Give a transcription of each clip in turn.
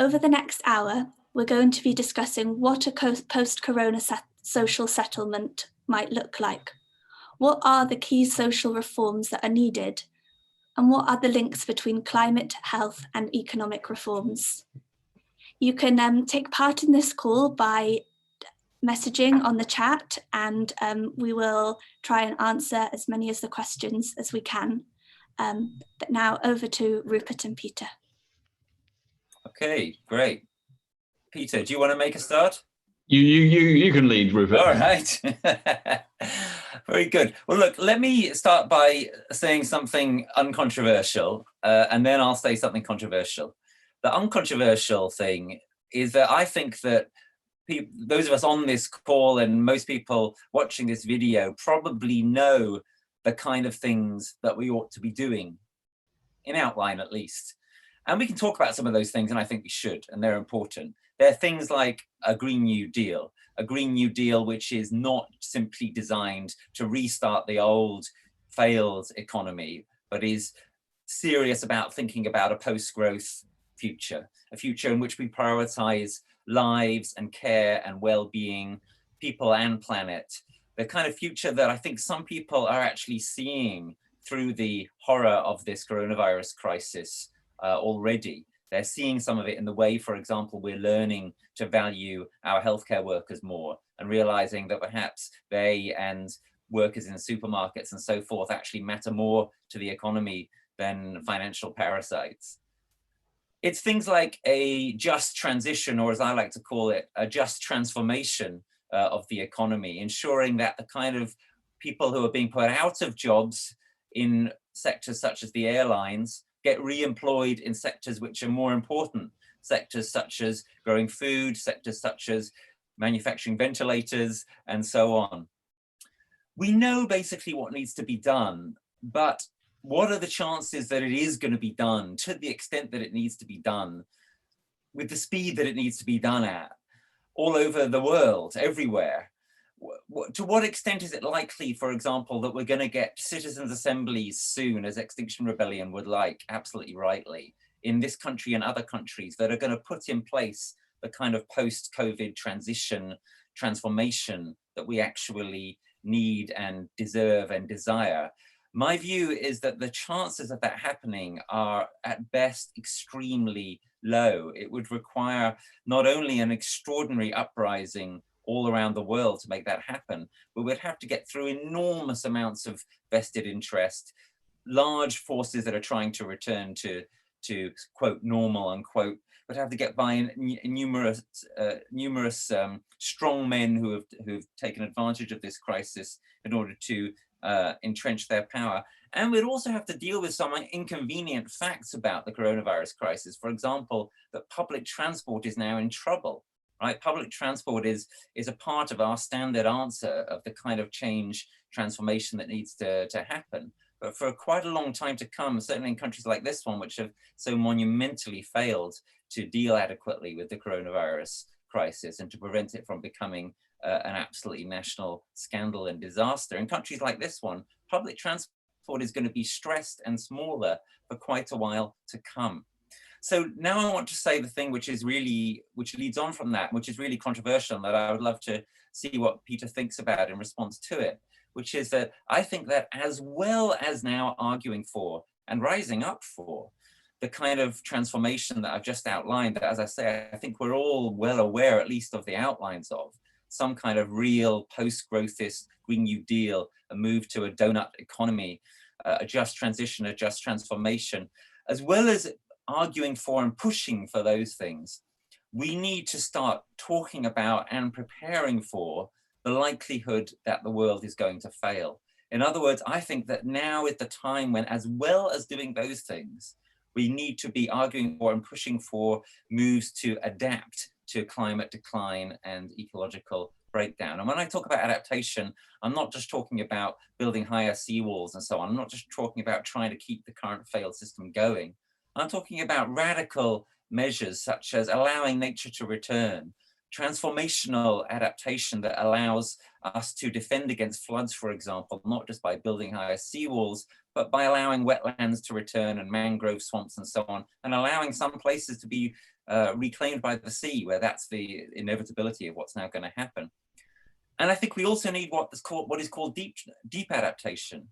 Over the next hour, we're going to be discussing what a post-corona social settlement might look like. What are the key social reforms that are needed? And what are the links between climate, health, and economic reforms? You can take part in this call by messaging on the chat, and we will try and answer as many of the questions as we can. But now over to Rupert and Peter. Okay, great. Peter, do you want to make a start? You can lead, Rupert. All right. Very good. Well, look, let me start by saying something uncontroversial, and then I'll say something controversial. The uncontroversial thing is that I think that those of us on this call and most people watching this video probably know the kind of things that we ought to be doing, in outline at least. And we can talk about some of those things, and I think we should, and they're important. They're things like a Green New Deal which is not simply designed to restart the old failed economy, but is serious about thinking about a post-growth future, a future in which we prioritize lives and care and well-being, people and planet, the kind of future that I think some people are actually seeing through the horror of this coronavirus crisis already. They're seeing some of it in the way, for example, we're learning to value our healthcare workers more and realizing that perhaps they and workers in supermarkets and so forth actually matter more to the economy than financial parasites. It's things like a just transition, or as I like to call it, a just transformation of the economy, ensuring that the kind of people who are being put out of jobs in sectors such as the airlines get re-employed in sectors which are more important, sectors such as growing food, sectors such as manufacturing ventilators, and so on. We know basically what needs to be done, but what are the chances that it is going to be done to the extent that it needs to be done, with the speed that it needs to be done at, all over the world, everywhere? To what extent is it likely, for example, that we're going to get citizens' assemblies soon, as Extinction Rebellion would like, absolutely rightly, in this country and other countries, that are going to put in place the kind of post-COVID transformation that we actually need and deserve and desire? My view is that the chances of that happening are at best extremely low. It would require not only an extraordinary uprising all around the world to make that happen, but we'd have to get through enormous amounts of vested interest, large forces that are trying to return to quote normal unquote, but have to get by numerous strong men who've taken advantage of this crisis in order to entrench their power. And we'd also have to deal with some inconvenient facts about the coronavirus crisis. For example, that public transport is now in trouble. Right, public transport is a part of our standard answer of the kind of change, transformation that needs to happen. But for quite a long time to come, certainly in countries like this one, which have so monumentally failed to deal adequately with the coronavirus crisis and to prevent it from becoming an absolutely national scandal and disaster, in countries like this one, public transport is going to be stressed and smaller for quite a while to come. So now I want to say the thing which leads on from that, which is really controversial, and that I would love to see what Peter thinks about in response to it, which is that I think that as well as now arguing for and rising up for the kind of transformation that I've just outlined, that, as I say, I think we're all well aware, at least of the outlines of, some kind of real post-growthist Green New Deal, a move to a donut economy, a just transition, a just transformation, as well as arguing for and pushing for those things, we need to start talking about and preparing for the likelihood that the world is going to fail. In other words, I think that now is the time when, as well as doing those things, we need to be arguing for and pushing for moves to adapt to climate decline and ecological breakdown. And when I talk about adaptation, I'm not just talking about building higher seawalls and so on. I'm not just talking about trying to keep the current failed system going. I'm talking about radical measures such as allowing nature to return, transformational adaptation that allows us to defend against floods, for example, not just by building higher seawalls, but by allowing wetlands to return and mangrove swamps and so on, and allowing some places to be reclaimed by the sea, where that's the inevitability of what's now going to happen. And I think we also need what is called deep adaptation.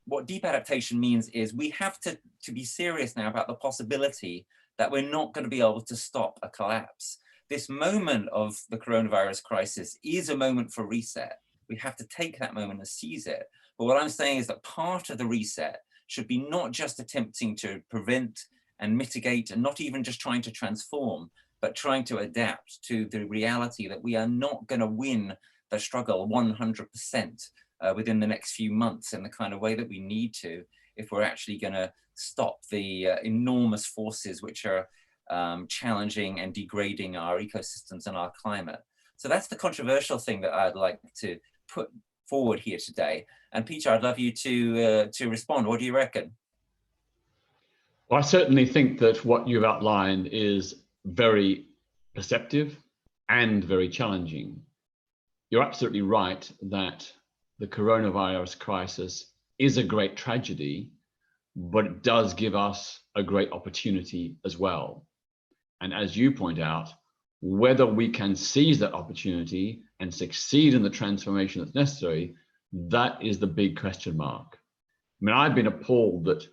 What deep adaptation means is we have to be serious now about the possibility that we're not going to be able to stop a collapse. This moment of the coronavirus crisis is a moment for reset. We have to take that moment and seize it. But what I'm saying is that part of the reset should be not just attempting to prevent and mitigate, and not even just trying to transform, but trying to adapt to the reality that we are not going to win the struggle 100% within the next few months in the kind of way that we need to, if we're actually going to stop the enormous forces which are challenging and degrading our ecosystems and our climate. So that's the controversial thing that I'd like to put forward here today. And Peter, I'd love you to respond. What do you reckon? Well, I certainly think that what you've outlined is very perceptive and very challenging. You're absolutely right that the coronavirus crisis is a great tragedy, but it does give us a great opportunity as well. And as you point out, whether we can seize that opportunity and succeed in the transformation that's necessary, that is the big question mark. I mean, I've been appalled that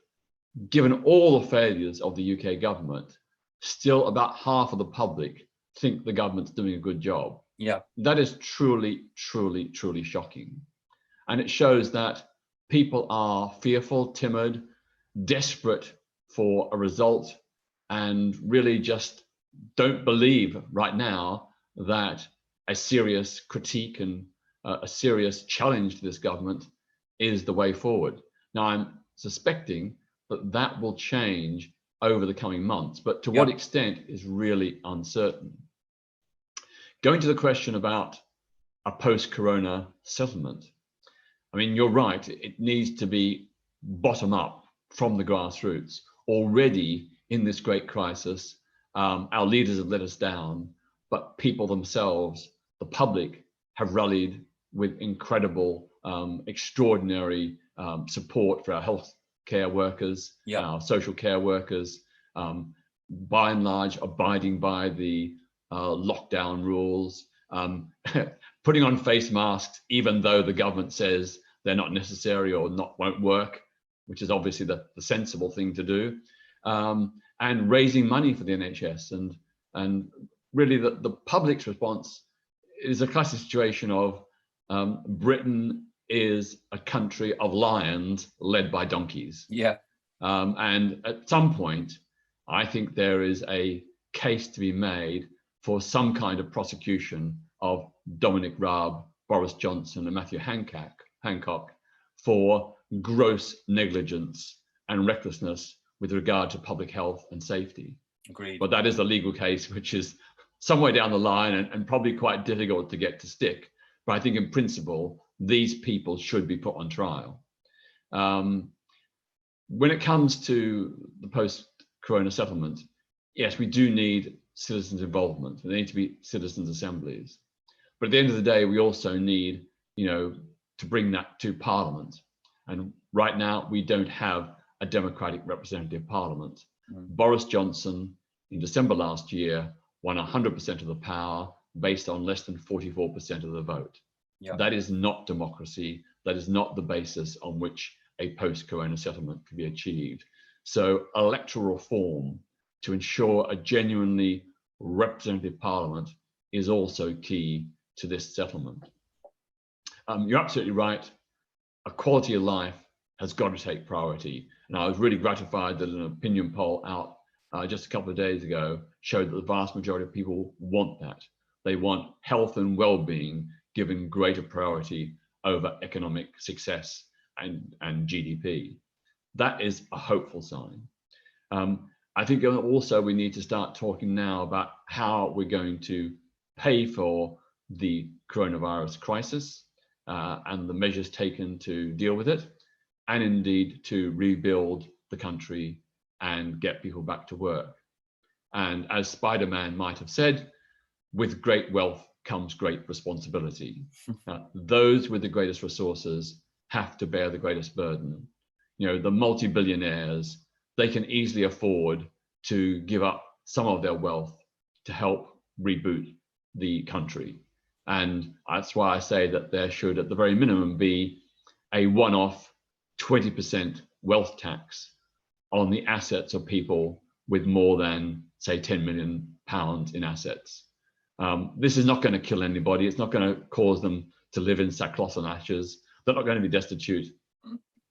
given all the failures of the UK government, still about half of the public think the government's doing a good job. Yeah. That is truly, truly, truly shocking. And it shows that people are fearful, timid, desperate for a result, and really just don't believe right now that a serious critique and a serious challenge to this government is the way forward. Now, I'm suspecting that that will change over the coming months, but to what extent is really uncertain. Going to the question about a post-corona settlement, I mean, you're right, it needs to be bottom up from the grassroots. Already in this great crisis, our leaders have let us down, but people themselves, the public, have rallied with incredible, extraordinary support for our health care workers, our social care workers, by and large abiding by the lockdown rules, putting on face masks, even though the government says they're not necessary or won't work, which is obviously the sensible thing to do, and raising money for the NHS. And really the public's response is a classic situation of Britain is a country of lions led by donkeys. Yeah. And at some point, I think there is a case to be made for some kind of prosecution of Dominic Raab, Boris Johnson, and Matthew Hancock for gross negligence and recklessness with regard to public health and safety. Agreed. But that is a legal case which is somewhere down the line and probably quite difficult to get to stick. But I think in principle, these people should be put on trial. When it comes to the post-corona settlement, yes, we do need citizens' involvement. There need to be citizens' assemblies. But at the end of the day, we also need, to bring that to Parliament. And right now, we don't have a democratic representative Parliament. Boris Johnson, in December last year, won 100% of the power based on less than 44% of the vote. That is not democracy. That is not the basis on which a post-corona settlement can be achieved. So electoral reform to ensure a genuinely representative Parliament is also key to this settlement. You're absolutely right. A quality of life has got to take priority. And I was really gratified that an opinion poll out just a couple of days ago showed that the vast majority of people want that. They want health and well-being given greater priority over economic success and GDP. That is a hopeful sign. I think also we need to start talking now about how we're going to pay for the coronavirus crisis and the measures taken to deal with it, and indeed to rebuild the country and get people back to work. And as Spider-Man might have said, with great wealth comes great responsibility. Those with the greatest resources have to bear the greatest burden. The multi-billionaires, they can easily afford to give up some of their wealth to help reboot the country. And that's why I say that there should, at the very minimum, be a one-off 20% wealth tax on the assets of people with more than, say, £10 million in assets. This is not going to kill anybody. It's not going to cause them to live in sackcloth and ashes. They're not going to be destitute.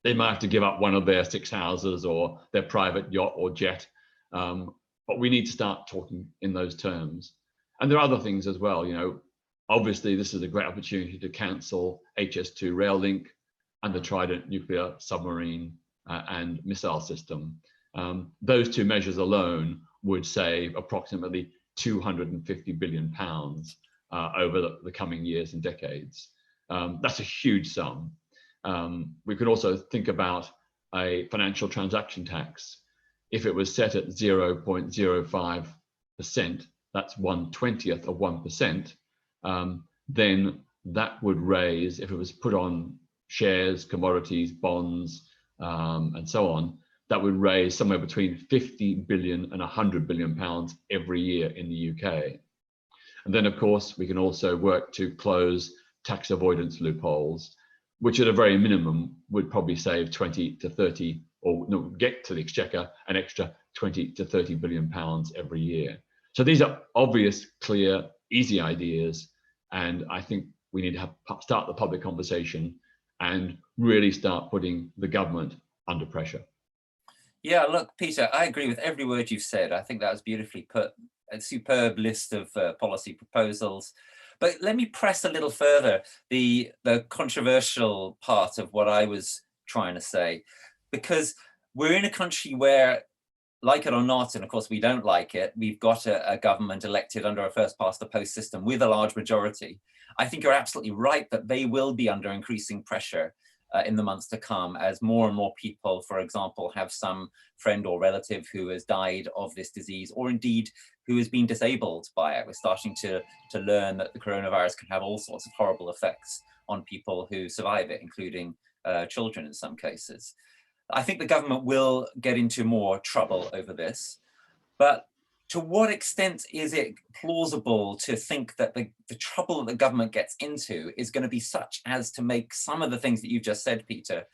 They might have to give up one of their 6 houses or their private yacht or jet. But we need to start talking in those terms. And there are other things as well. You know, obviously, this is a great opportunity to cancel HS2 rail link and the Trident nuclear submarine and missile system. Those 2 measures alone would save approximately £250 billion over the coming years and decades. That's a huge sum. We could also think about a financial transaction tax. If it was set at 0.05%, that's 1/20th of 1%, then that would raise, if it was put on shares, commodities, bonds, and so on, that would raise somewhere between 50 billion and 100 billion pounds every year in the UK. And then, of course, we can also work to close tax avoidance loopholes, which at a very minimum would probably save 20 to 30, or no, get to the exchequer an extra 20 to 30 billion pounds every year. So these are obvious, clear, easy ideas. And I think we need to start the public conversation and really start putting the government under pressure. Yeah, look, Peter, I agree with every word you've said. I think that was beautifully put. A superb list of policy proposals. But let me press a little further the controversial part of what I was trying to say, because we're in a country where, like it or not, and of course we don't like it, we've got a government elected under a first past the post system with a large majority. I think you're absolutely right that they will be under increasing pressure in the months to come as more and more people, for example, have some friend or relative who has died of this disease, or indeed who has been disabled by it. We're starting to learn that the coronavirus can have all sorts of horrible effects on people who survive it, including children in some cases. I think the government will get into more trouble over this, but to what extent is it plausible to think that the trouble that the government gets into is going to be such as to make some of the things that you've just said, Peter,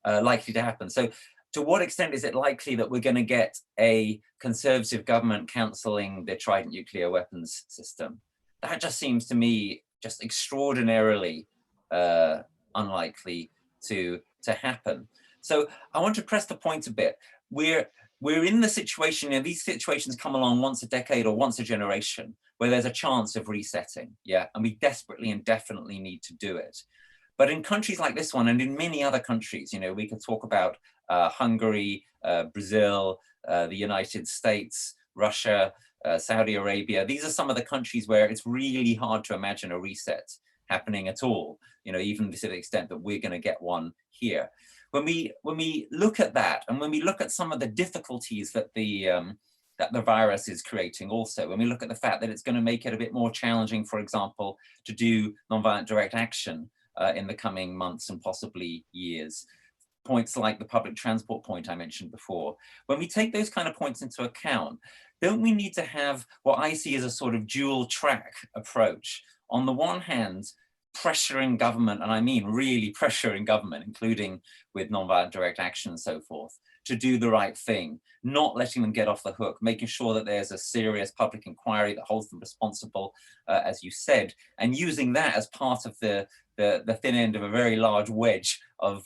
likely to happen? So to what extent is it likely that we're going to get a Conservative government cancelling the Trident nuclear weapons system? That just seems to me just extraordinarily unlikely to happen. So I want to press the point a bit. We're in the situation, you know, these situations come along once a decade or once a generation where there's a chance of resetting, yeah, and we desperately and definitely need to do it. But in countries like this one, and in many other countries, you know, we could talk about Hungary, Brazil, the United States, Russia, Saudi Arabia. These are some of the countries where it's really hard to imagine a reset happening at all, you know, even to the extent that we're going to get one here. When we look at that, and when we look at some of the difficulties that the virus is creating also, when we look at the fact that it's going to make it a bit more challenging, for example, to do nonviolent direct action in the coming months and possibly years, points like the public transport point I mentioned before, when we take those kind of points into account, don't we need to have what I see as a sort of dual track approach? On the one hand, pressuring government, and I mean really pressuring government, including with nonviolent direct action and so forth, to do the right thing, not letting them get off the hook, making sure that there's a serious public inquiry that holds them responsible, as you said, and using that as part of the thin end of a very large wedge of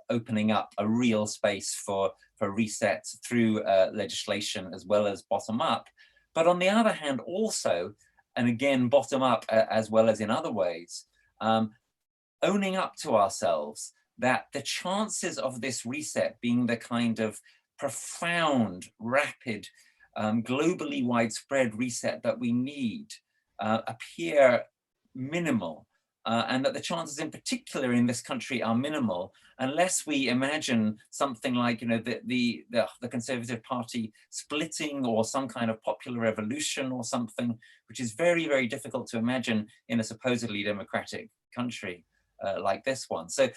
opening up a real space for reset through legislation as well as bottom up. But on the other hand, also, and again, bottom up as well as in other ways, owning up to ourselves that the chances of this reset being the kind of profound, rapid, globally widespread reset that we need appear minimal, and that the chances in particular in this country are minimal unless we imagine something like, you know, the Conservative Party splitting, or some kind of popular revolution or something, which is very, very difficult to imagine in a supposedly democratic country like this one. So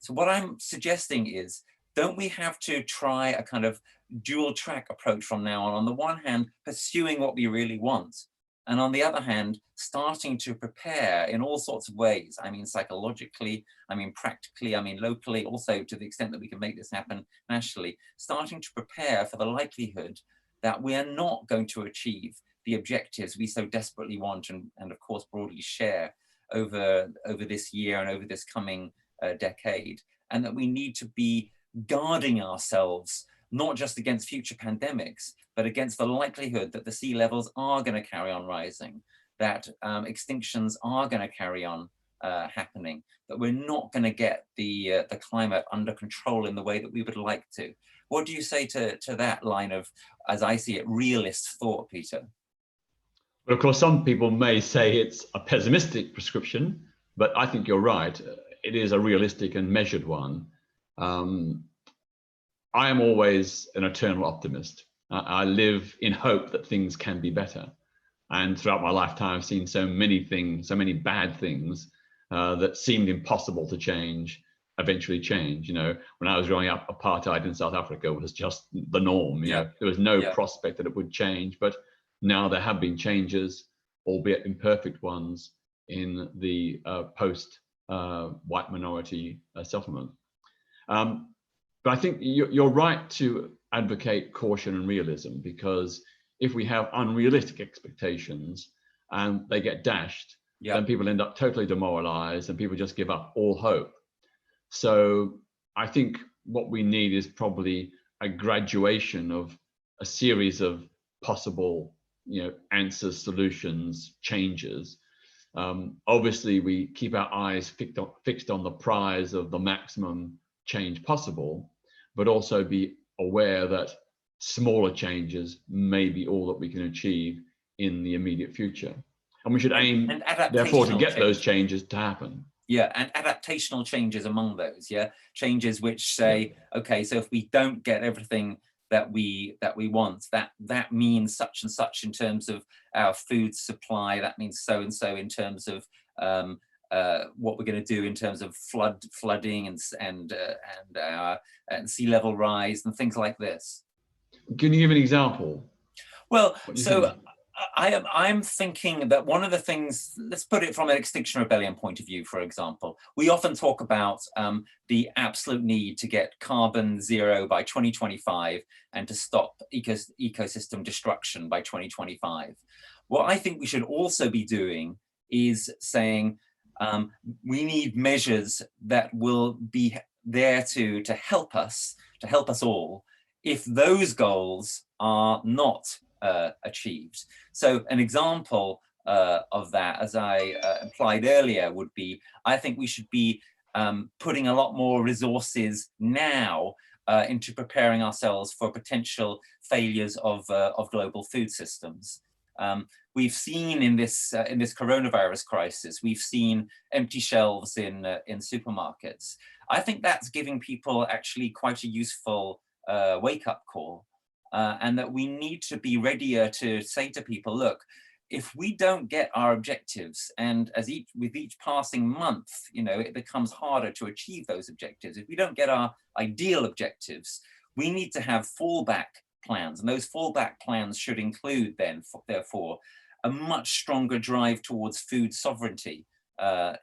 what I'm suggesting is, don't we have to try a kind of dual track approach from now on. On the one hand, pursuing what we really want, and on the other hand, starting to prepare in all sorts of ways. I mean, psychologically, I mean, practically, I mean, locally, also to the extent that we can make this happen nationally, starting to prepare for the likelihood that we are not going to achieve the objectives we so desperately want and of course broadly share over this year and over this coming decade, and that we need to be guarding ourselves not just against future pandemics, but against the likelihood that the sea levels are going to carry on rising, that extinctions are going to carry on happening, that we're not going to get the climate under control in the way that we would like to. What do you say to that line of, as I see it, realist thought, Peter? Well, of course, some people may say it's a pessimistic prescription, but I think you're right. It is a realistic and measured one. I am always an eternal optimist. I live in hope that things can be better. And throughout my lifetime, I've seen so many things, so many bad things that seemed impossible to change, eventually change. You know, when I was growing up, apartheid in South Africa was just the norm. You know, there was no prospect that it would change. But now there have been changes, albeit imperfect ones, in the post-white minority settlement. But I think you're right to advocate caution and realism, because if we have unrealistic expectations and they get dashed, then people end up totally demoralized and people just give up all hope. So I think what we need is probably a graduation of a series of possible, answers, solutions, changes. Obviously, we keep our eyes fixed on the prize of the maximum change possible, but also be aware that smaller changes may be all that we can achieve in the immediate future. And we should aim, therefore, to get those changes to happen. Yeah, and adaptational changes among those, changes which say, okay, so if we don't get everything that we want, that means such and such in terms of our food supply, that means so and so in terms of what we're going to do in terms of flooding and sea level rise and things like this. Can you give an example? Well, so I'm thinking that one of the things, let's put it from an Extinction Rebellion point of view, for example, we often talk about the absolute need to get carbon zero by 2025 and to stop ecosystem destruction by 2025. What I think we should also be doing is saying we need measures that will be there to help us all if those goals are not achieved. So an example of that, as I implied earlier, would be, I think we should be putting a lot more resources now into preparing ourselves for potential failures of global food systems. We've seen in this coronavirus crisis, we've seen empty shelves in supermarkets. I think that's giving people actually quite a useful wake-up call, and that we need to be readier to say to people, look, if we don't get our objectives, and with each passing month, it becomes harder to achieve those objectives. If we don't get our ideal objectives, we need to have fallback plans, and those fallback plans should include then, therefore, a much stronger drive towards food sovereignty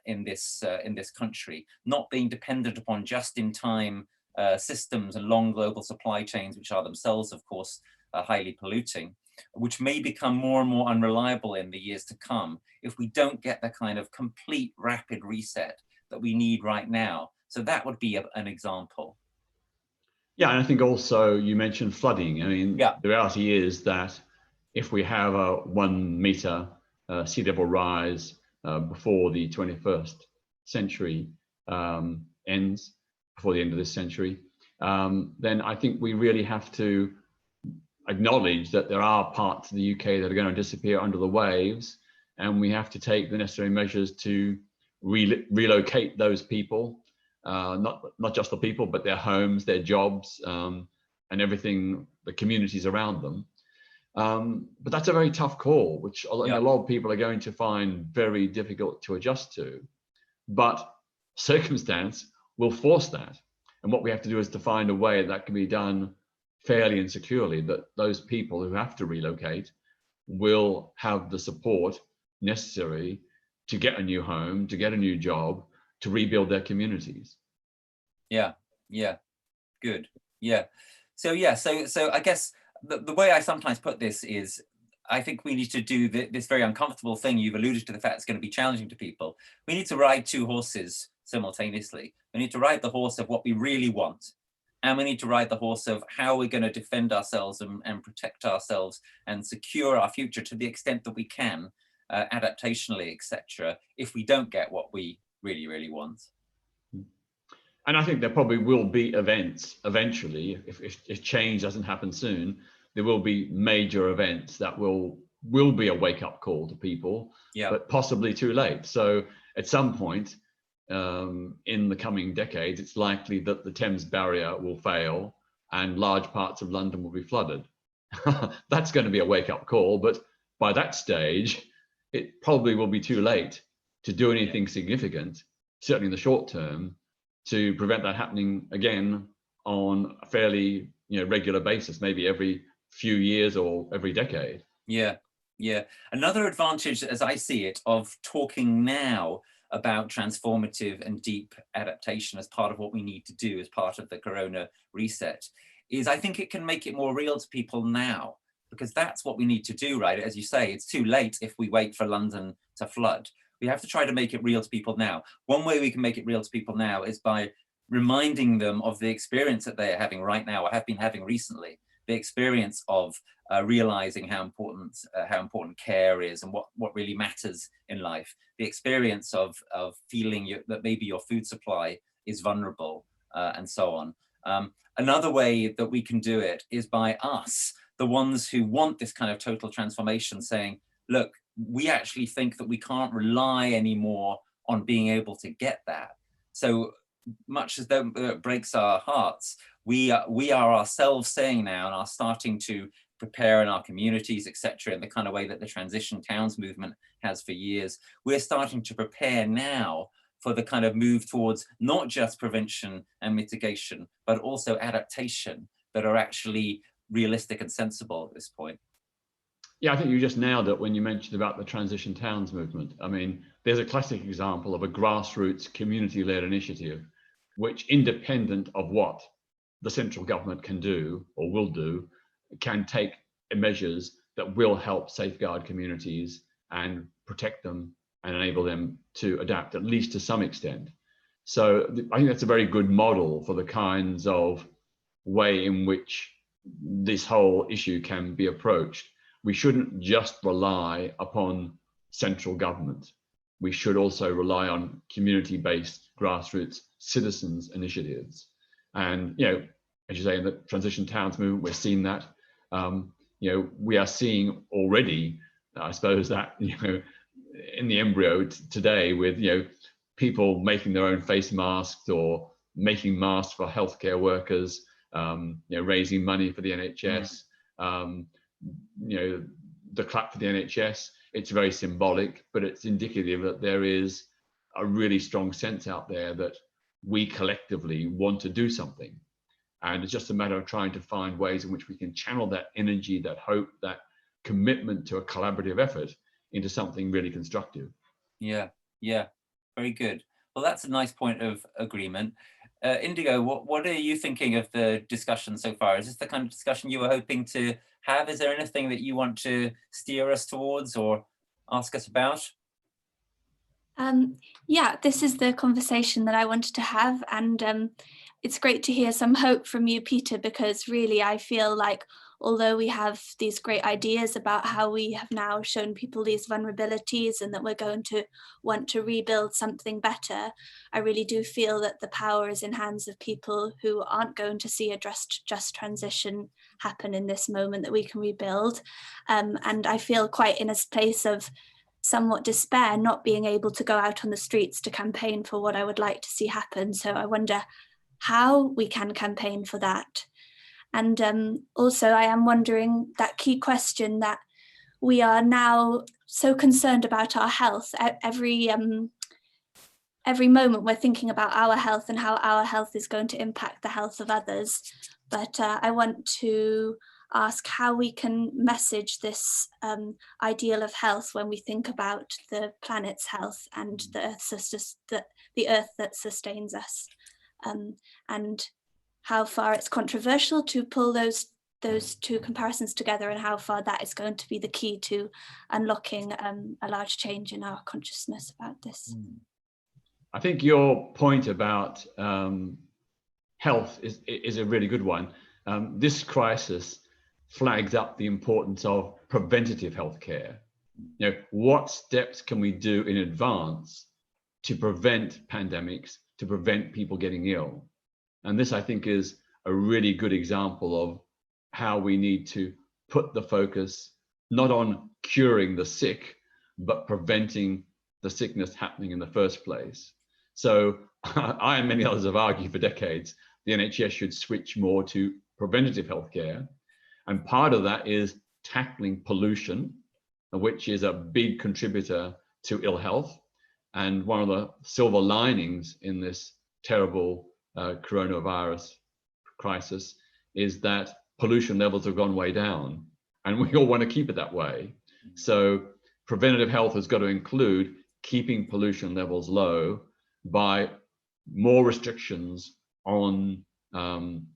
in this country, not being dependent upon just-in-time systems and long global supply chains, which are themselves, of course, highly polluting, which may become more and more unreliable in the years to come if we don't get the kind of complete rapid reset that we need right now. So that would be an example. Yeah, and I think also you mentioned flooding. I mean, the reality is that if we have a 1 meter sea level rise before the 21st century ends, before the end of this century, then I think we really have to acknowledge that there are parts of the UK that are going to disappear under the waves, and we have to take the necessary measures to relocate those people, not just the people, but their homes, their jobs, and everything, the communities around them. But that's a very tough call, which a lot of people are going to find very difficult to adjust to. But circumstance will force that. And what we have to do is to find a way that can be done fairly and securely, that those people who have to relocate will have the support necessary to get a new home, to get a new job, to rebuild their communities. Yeah, good. Yeah. So I guess the way I sometimes put this is, I think we need to do this very uncomfortable thing. You've alluded to the fact it's going to be challenging to people. We need to ride two horses simultaneously. We need to ride the horse of what we really want, and we need to ride the horse of how we're going to defend ourselves and protect ourselves and secure our future to the extent that we can, adaptationally, etc., if we don't get what we really, really want. And I think there probably will be events eventually, if change doesn't happen soon, there will be major events that will be a wake-up call to people, but possibly too late. So at some point in the coming decades, it's likely that the Thames barrier will fail and large parts of London will be flooded. That's going to be a wake-up call, but by that stage, it probably will be too late to do anything significant, certainly in the short term, to prevent that happening again on a fairly regular basis, maybe every few years or every decade. Yeah. Another advantage, as I see it, of talking now about transformative and deep adaptation as part of what we need to do as part of the Corona reset is I think it can make it more real to people now, because that's what we need to do, right? As you say, it's too late if we wait for London to flood. We have to try to make it real to people now. One way we can make it real to people now is by reminding them of the experience that they are having right now, or have been having recently, the experience of realizing how important care is and what really matters in life, the experience of feeling that maybe your food supply is vulnerable, and so on. Another way that we can do it is by us, the ones who want this kind of total transformation, saying, look, we actually think that we can't rely anymore on being able to get that. So much as though it breaks our hearts, we are ourselves saying now, and are starting to prepare in our communities, etc., in the kind of way that the transition towns movement has for years. We're starting to prepare now for the kind of move towards not just prevention and mitigation, but also adaptation that are actually realistic and sensible at this point. Yeah, I think you just nailed it when you mentioned about the transition towns movement. I mean, there's a classic example of a grassroots community-led initiative, which, independent of what the central government can do or will do, can take measures that will help safeguard communities and protect them and enable them to adapt, at least to some extent. So I think that's a very good model for the kinds of way in which this whole issue can be approached. We shouldn't just rely upon central government. We should also rely on community-based grassroots citizens initiatives. And, as you say, in the transition towns movement, we're seeing that. We are seeing already, I suppose, that, in the embryo today with, people making their own face masks or making masks for healthcare workers, raising money for the NHS, the clap for the NHS. It's very symbolic, but it's indicative that there is a really strong sense out there that we collectively want to do something. And it's just a matter of trying to find ways in which we can channel that energy, that hope, that commitment to a collaborative effort into something really constructive. Yeah, very good. Well, that's a nice point of agreement. Indigo, what are you thinking of the discussion so far? Is this the kind of discussion you were hoping to have? Is there anything that you want to steer us towards or ask us about? Yeah, this is the conversation that I wanted to have, and it's great to hear some hope from you, Peter, because really I feel like although we have these great ideas about how we have now shown people these vulnerabilities and that we're going to want to rebuild something better, I really do feel that the power is in hands of people who aren't going to see a just transition happen in this moment that we can rebuild. And I feel quite in a place of somewhat despair, not being able to go out on the streets to campaign for what I would like to see happen. So I wonder how we can campaign for that. And also I am wondering that key question that we are now so concerned about our health. Every every moment we're thinking about our health and how our health is going to impact the health of others. But I want to ask how we can message this ideal of health when we think about the planet's health and the earth that sustains us, and how far it's controversial to pull those two comparisons together, and how far that is going to be the key to unlocking a large change in our consciousness about this. I think your point about health is a really good one. This crisis flags up the importance of preventative healthcare. You know, what steps can we do in advance to prevent pandemics, to prevent people getting ill? And this, I think, is a really good example of how we need to put the focus not on curing the sick, but preventing the sickness happening in the first place. So I and many others have argued for decades the NHS should switch more to preventative healthcare. And part of that is tackling pollution, which is a big contributor to ill health. And one of the silver linings in this terrible coronavirus crisis is that pollution levels have gone way down, and we all want to keep it that way. So preventative health has got to include keeping pollution levels low by more restrictions on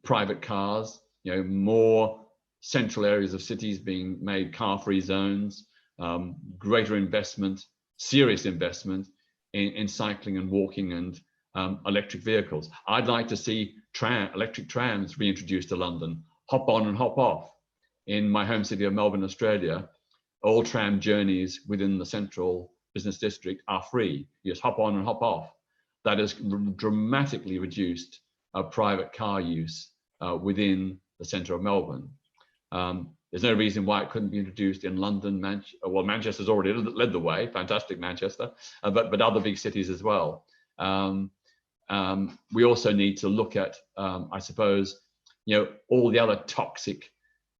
private cars, you know, more central areas of cities being made car-free zones, greater investment, serious investment in cycling and walking and electric vehicles. I'd like to see electric trams reintroduced to London, hop on and hop off. In my home city of Melbourne, Australia, all tram journeys within the central business district are free. You just hop on and hop off. That has dramatically reduced private car use within the centre of Melbourne. There's no reason why it couldn't be introduced in London, well, Manchester's already led the way, fantastic Manchester, but other big cities as well. We also need to look at, I suppose, you know, all the other toxic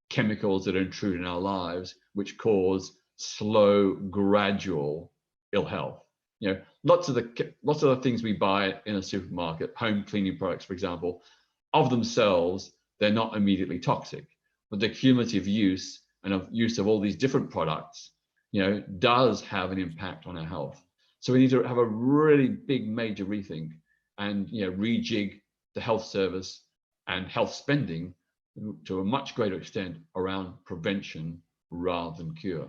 chemicals that intrude in our lives, which cause slow, gradual ill health. You know, lots of the things we buy in a supermarket, home cleaning products, for example, of themselves, they're not immediately toxic, but the cumulative use and of use of all these different products, you know, does have an impact on our health. So we need to have a really big major rethink and, you know, rejig the health service and health spending to a much greater extent around prevention rather than cure.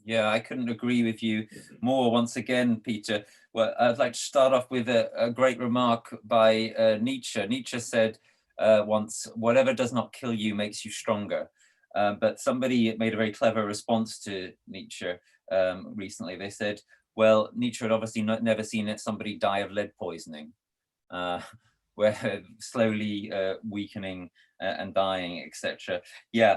Yeah, I couldn't agree with you more. Once again, Peter, well, I'd like to start off with a great remark by Nietzsche. Nietzsche said once, "Whatever does not kill you makes you stronger." But somebody made a very clever response to Nietzsche recently. They said, well, Nietzsche had obviously never seen somebody die of lead poisoning, where slowly weakening and dying, etc. Yeah.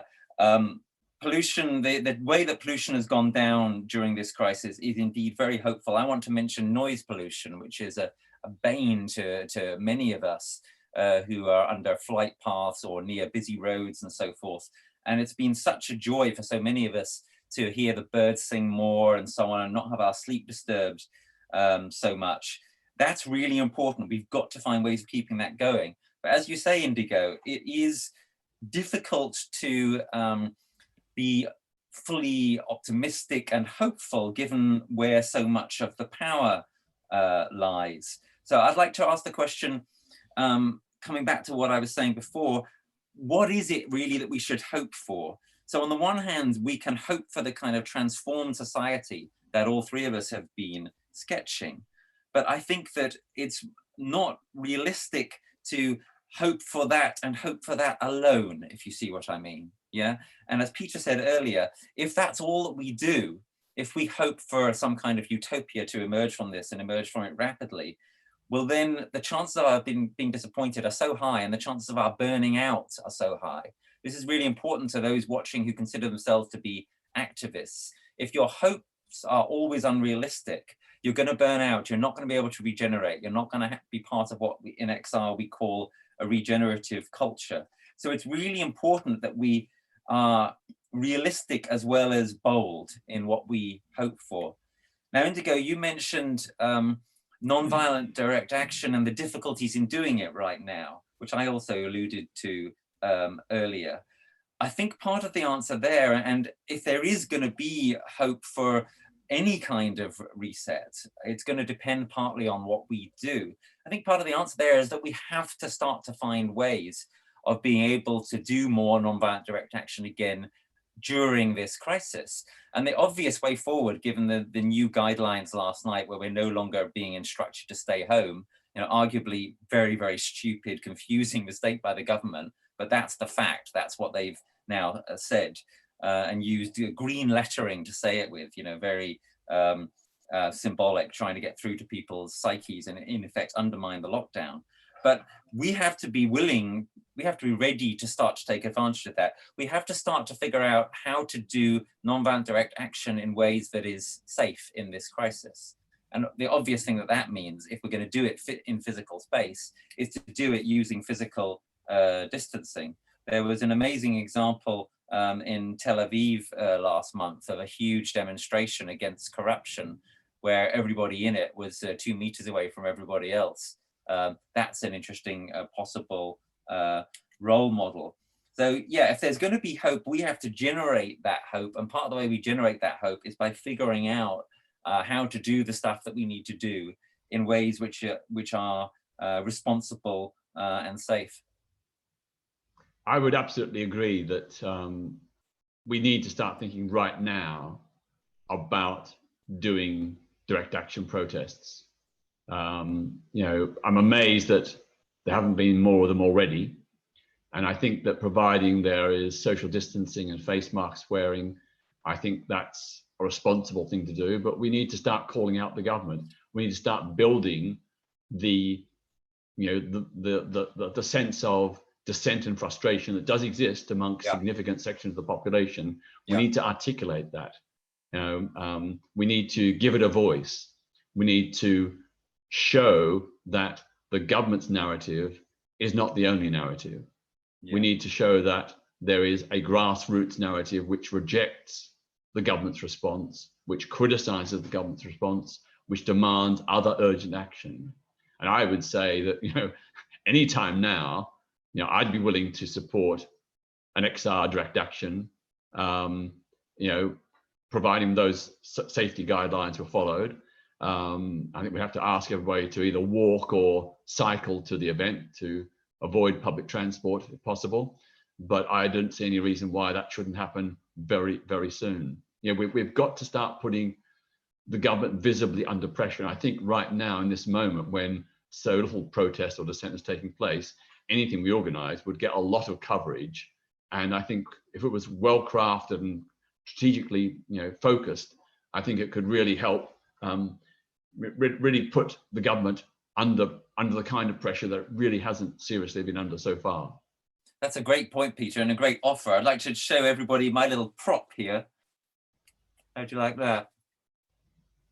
Pollution, the way that pollution has gone down during this crisis is indeed very hopeful. I want to mention noise pollution, which is a bane to many of us who are under flight paths or near busy roads and so forth. And it's been such a joy for so many of us to hear the birds sing more and so on, and not have our sleep disturbed so much. That's really important. We've got to find ways of keeping that going. But as you say, Indigo, it is difficult to be fully optimistic and hopeful given where so much of the power lies. So I'd like to ask the question, coming back to what I was saying before, what is it really that we should hope for? So on the one hand, we can hope for the kind of transformed society that all three of us have been sketching. But I think that it's not realistic to hope for that and hope for that alone, if you see what I mean. Yeah. And as Peter said earlier, if that's all that we do, if we hope for some kind of utopia to emerge from this and emerge from it rapidly, well, then the chances of our being disappointed are so high, and the chances of our burning out are so high. This is really important to those watching who consider themselves to be activists. If your hopes are always unrealistic, you're going to burn out. You're not going to be able to regenerate. You're not going to be part of what in XR we call a regenerative culture. So it's really important that we are realistic as well as bold in what we hope for. Now, Indigo, you mentioned non-violent direct action and the difficulties in doing it right now, which I also alluded to earlier. I think part of the answer there, and if there is going to be hope for any kind of reset, it's going to depend partly on what we do. I think part of the answer there is that we have to start to find ways of being able to do more non-violent direct action again during this crisis. And the obvious way forward, given the new guidelines last night, where we're no longer being instructed to stay home, arguably very, very stupid, confusing mistake by the government, but that's the fact. That's what they've now said, and used green lettering to say it with, very symbolic, trying to get through to people's psyches and in effect undermine the lockdown. But we have to be willing, we have to be ready to start to take advantage of that. We have to start to figure out how to do non-violent direct action in ways that is safe in this crisis. And the obvious thing that means, if we're going to do it in physical space, is to do it using physical distancing. There was an amazing example in Tel Aviv last month of a huge demonstration against corruption, where everybody in it was 2 meters away from everybody else. That's an interesting possible role model. So yeah, if there's going to be hope, we have to generate that hope. And part of the way we generate that hope is by figuring out how to do the stuff that we need to do in ways which are responsible and safe. I would absolutely agree that we need to start thinking right now about doing direct action protests. I'm amazed that there haven't been more of them already. And I think that providing there is social distancing and face mask wearing, I think that's a responsible thing to do, but we need to start calling out the government. We need to start building the sense of dissent and frustration that does exist amongst significant sections of the population. We need to articulate that. We need to give it a voice. We need to show that the government's narrative is not the only narrative. We need to show that there is a grassroots narrative which rejects the government's response, which criticizes the government's response, which demands other urgent action. And I would say that, anytime now, I'd be willing to support an XR direct action, providing those safety guidelines were followed. I think we have to ask everybody to either walk or cycle to the event to avoid public transport if possible. But I don't see any reason why that shouldn't happen very, very soon. We've got to start putting the government visibly under pressure. And I think right now, in this moment, when so little protest or dissent is taking place, anything we organize would get a lot of coverage. And I think if it was well crafted and strategically focused, I think it could really help really put the government under the kind of pressure that it really hasn't seriously been under so far. That's a great point, Peter, and a great offer. I'd like to show everybody my little prop here. How'd you like that?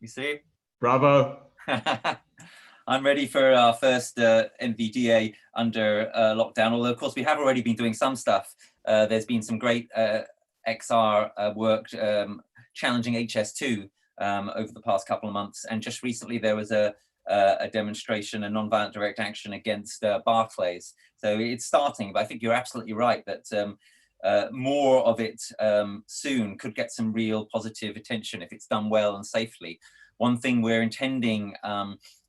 You see? Bravo. I'm ready for our first NVDA under lockdown, although of course we have already been doing some stuff. There's been some great XR work challenging HS2 over the past couple of months, and just recently there was a demonstration, a non-violent direct action against Barclays. So it's starting, but I think you're absolutely right that more of it soon could get some real positive attention if it's done well and safely. One thing we're intending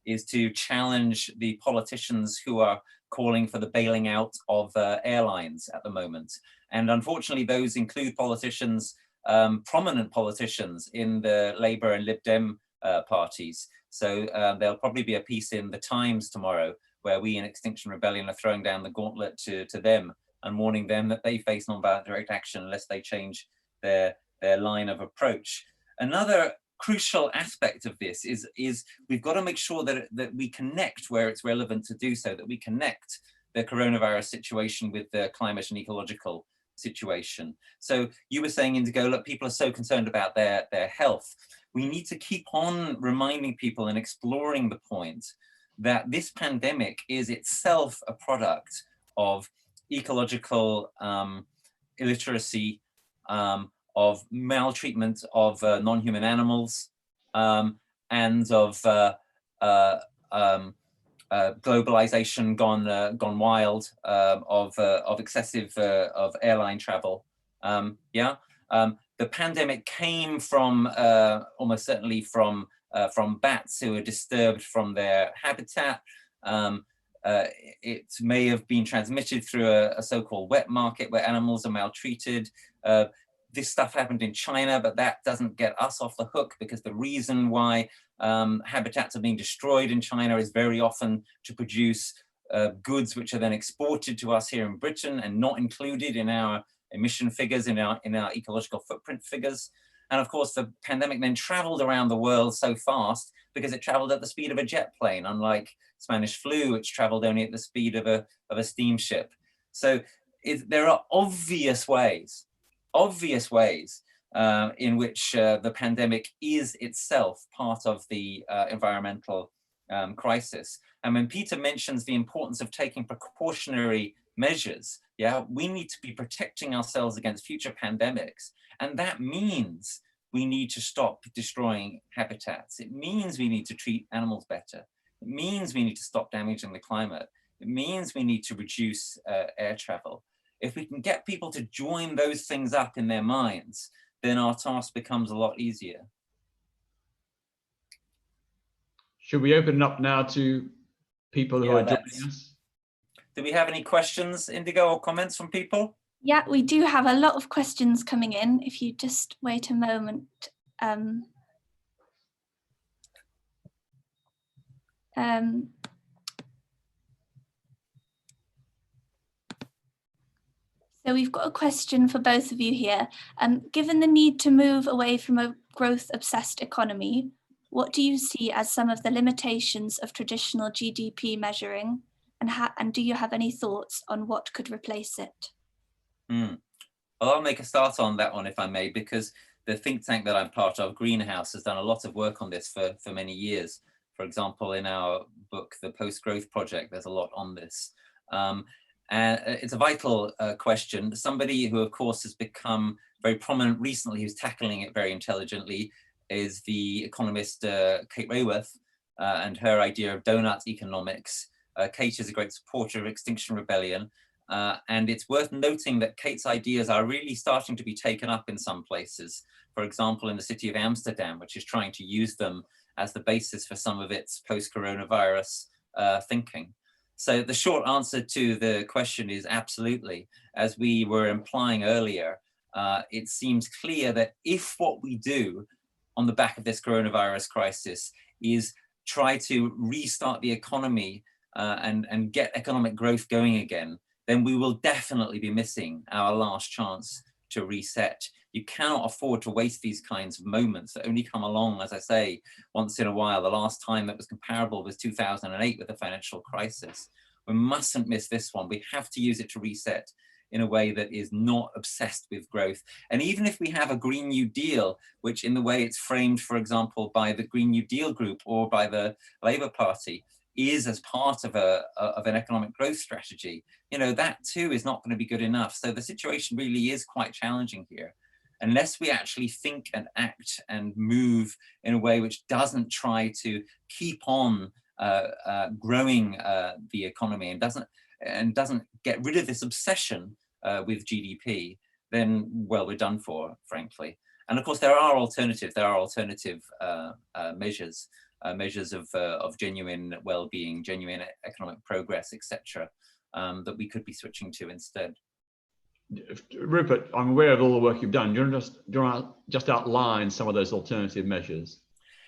is to challenge the politicians who are calling for the bailing out of airlines at the moment. And unfortunately, those include politicians, prominent politicians in the Labour and Lib Dem parties. So there'll probably be a piece in the Times tomorrow where we in Extinction Rebellion are throwing down the gauntlet to them and warning them that they face non-violent direct action unless they change their line of approach. Another crucial aspect of this is we've got to make sure that we connect where it's relevant to do so, that we connect the coronavirus situation with the climate and ecological situation. So you were saying, Indigo, look, people are so concerned about their health. We need to keep on reminding people and exploring the point that this pandemic is itself a product of ecological illiteracy, of maltreatment of non-human animals, and of globalization gone wild, of excessive of airline travel. The pandemic came from almost certainly from bats who were disturbed from their habitat. It may have been transmitted through a so-called wet market where animals are maltreated. This stuff happened in China, but that doesn't get us off the hook, because the reason why habitats are being destroyed in China is very often to produce goods which are then exported to us here in Britain and not included in our emission figures, in our ecological footprint figures. And of course, the pandemic then traveled around the world so fast because it traveled at the speed of a jet plane, unlike Spanish flu, which traveled only at the speed of a steamship. So there are obvious ways in which the pandemic is itself part of the environmental crisis. And when Peter mentions the importance of taking precautionary measures, we need to be protecting ourselves against future pandemics. And that means we need to stop destroying habitats. It means we need to treat animals better. It means we need to stop damaging the climate. It means we need to reduce air travel. If we can get people to join those things up in their minds, then our task becomes a lot easier. Should we open it up now to people who are joining us? Do we have any questions, Indigo, or comments from people? Yeah, we do have a lot of questions coming in. If you just wait a moment. So we've got a question for both of you here. Given the need to move away from a growth-obsessed economy, what do you see as some of the limitations of traditional GDP measuring, and do you have any thoughts on what could replace it? Well, I'll make a start on that one, if I may, because the think tank that I'm part of, Greenhouse, has done a lot of work on this for many years. For example, in our book, The Post-Growth Project, there's a lot on this. And it's a vital question. Somebody who, of course, has become very prominent recently, who's tackling it very intelligently, is the economist Kate Raworth and her idea of donut economics. Kate is a great supporter of Extinction Rebellion. And it's worth noting that Kate's ideas are really starting to be taken up in some places. For example, in the city of Amsterdam, which is trying to use them as the basis for some of its post-coronavirus thinking. So the short answer to the question is absolutely. As we were implying earlier, it seems clear that if what we do on the back of this coronavirus crisis is try to restart the economy and get economic growth going again, then we will definitely be missing our last chance to reset. You cannot afford to waste these kinds of moments that only come along, as I say, once in a while. The last time that was comparable was 2008 with the financial crisis. We mustn't miss this one. We have to use it to reset in a way that is not obsessed with growth. And even if we have a Green New Deal, which in the way it's framed, for example, by the Green New Deal group or by the Labour Party, is as part of an economic growth strategy, you know, that too is not going to be good enough. So the situation really is quite challenging here. Unless we actually think and act and move in a way which doesn't try to keep on growing the economy and doesn't get rid of this obsession with GDP, then, well, we're done for, frankly. And of course, there are alternatives. There are alternative measures. Measures of genuine well-being, genuine economic progress, etc., that we could be switching to instead. Rupert, I'm aware of all the work you've done. Do you want to just outline some of those alternative measures?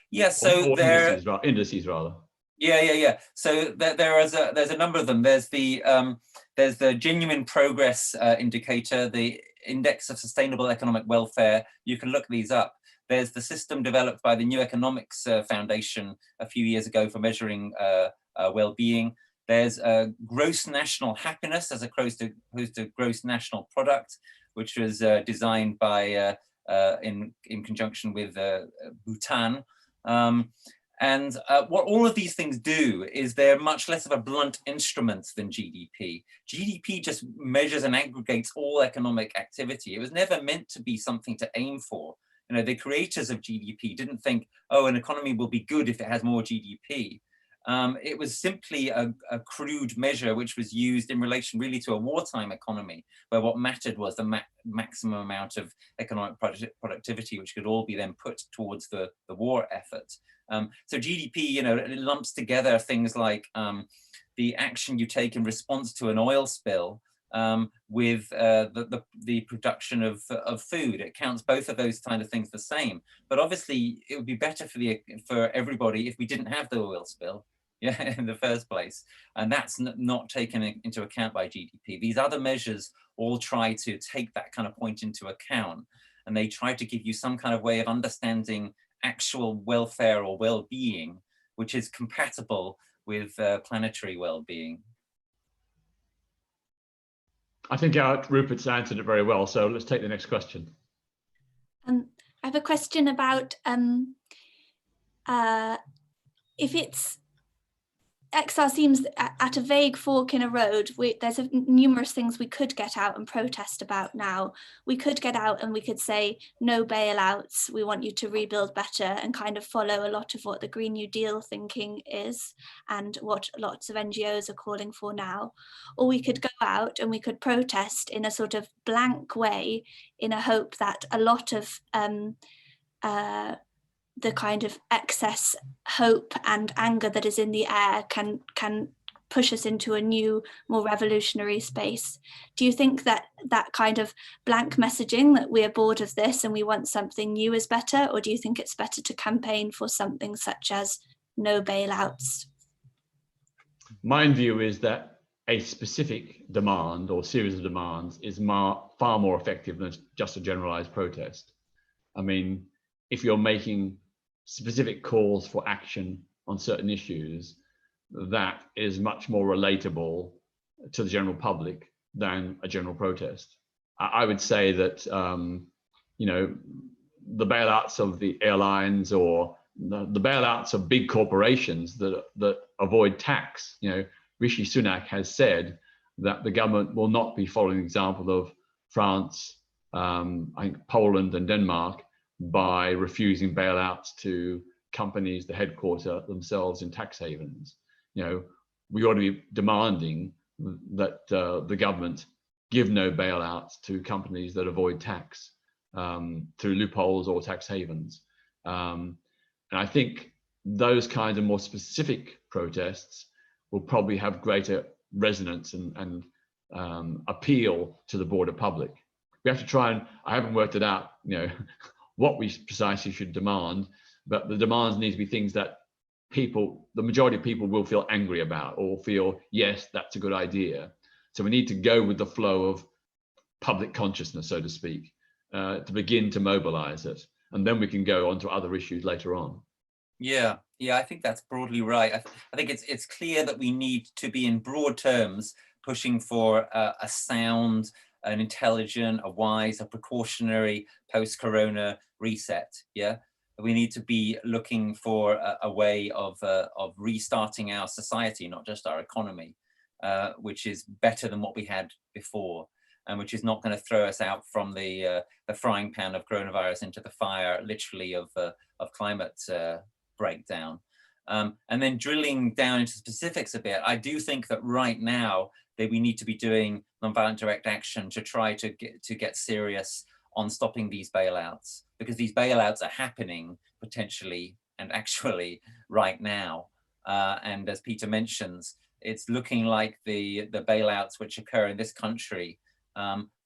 Yeah, so there indices rather. Yeah. So there's a number of them. There's the genuine progress indicator, the index of sustainable economic welfare. You can look these up. There's the system developed by the New Economics Foundation a few years ago for measuring well-being. There's gross national happiness as opposed to gross national product, which was designed by in conjunction with Bhutan. And what all of these things do is they're much less of a blunt instrument than GDP. GDP just measures and aggregates all economic activity. It was never meant to be something to aim for. You know, the creators of GDP didn't think, oh, an economy will be good if it has more GDP. It was simply a crude measure which was used in relation really to a wartime economy, where what mattered was the maximum amount of economic productivity, which could all be then put towards the war effort. So GDP, you know, it lumps together things like the action you take in response to an oil spill with the production of food. It counts both of those kind of things the same. But obviously, it would be better for everybody if we didn't have the oil spill, yeah, in the first place. And that's not taken into account by GDP. These other measures all try to take that kind of point into account, and they try to give you some kind of way of understanding actual welfare or well-being, which is compatible with planetary well-being. I think Rupert's answered it very well, so let's take the next question. I have a question about if it's XR seems at a vague fork in a road. There's numerous things we could get out and protest about now. We could get out and we could say no bailouts, we want you to rebuild better, and kind of follow a lot of what the Green New Deal thinking is and what lots of NGOs are calling for now. Or we could go out and we could protest in a sort of blank way in a hope that a lot of the kind of excess hope and anger that is in the air can push us into a new, more revolutionary space. Do you think that that kind of blank messaging, that we are bored of this and we want something new, is better? Or do you think it's better to campaign for something such as no bailouts? My view is that a specific demand or series of demands is far more effective than just a generalized protest. I mean, if you're making specific calls for action on certain issues, that is much more relatable to the general public than a general protest. I would say that, you know, the bailouts of the airlines or the bailouts of big corporations that avoid tax, you know, Rishi Sunak has said that the government will not be following the example of France, I think Poland and Denmark, by refusing bailouts to companies that headquarter themselves in tax havens. You know, we ought to be demanding that the government give no bailouts to companies that avoid tax through loopholes or tax havens. And I think those kinds of more specific protests will probably have greater resonance and appeal to the broader public. We have to try and, I haven't worked it out, you know, what we precisely should demand, but the demands need to be things that people, the majority of people, will feel angry about or feel, yes, that's a good idea. So we need to go with the flow of public consciousness, so to speak, to begin to mobilize it. And then we can go on to other issues later on. Yeah, I think that's broadly right. I think it's clear that we need to be, in broad terms, pushing for a sound, an intelligent, a wise, a precautionary post-corona reset. Yeah, we need to be looking for a way of restarting our society, not just our economy, which is better than what we had before, and which is not going to throw us out from the frying pan of coronavirus into the fire, literally, of climate breakdown. And then drilling down into specifics a bit, I do think that right now that we need to be doing nonviolent direct action to try to get serious on stopping these bailouts, because these bailouts are happening potentially and actually right now. And as Peter mentions, it's looking like the bailouts which occur in this country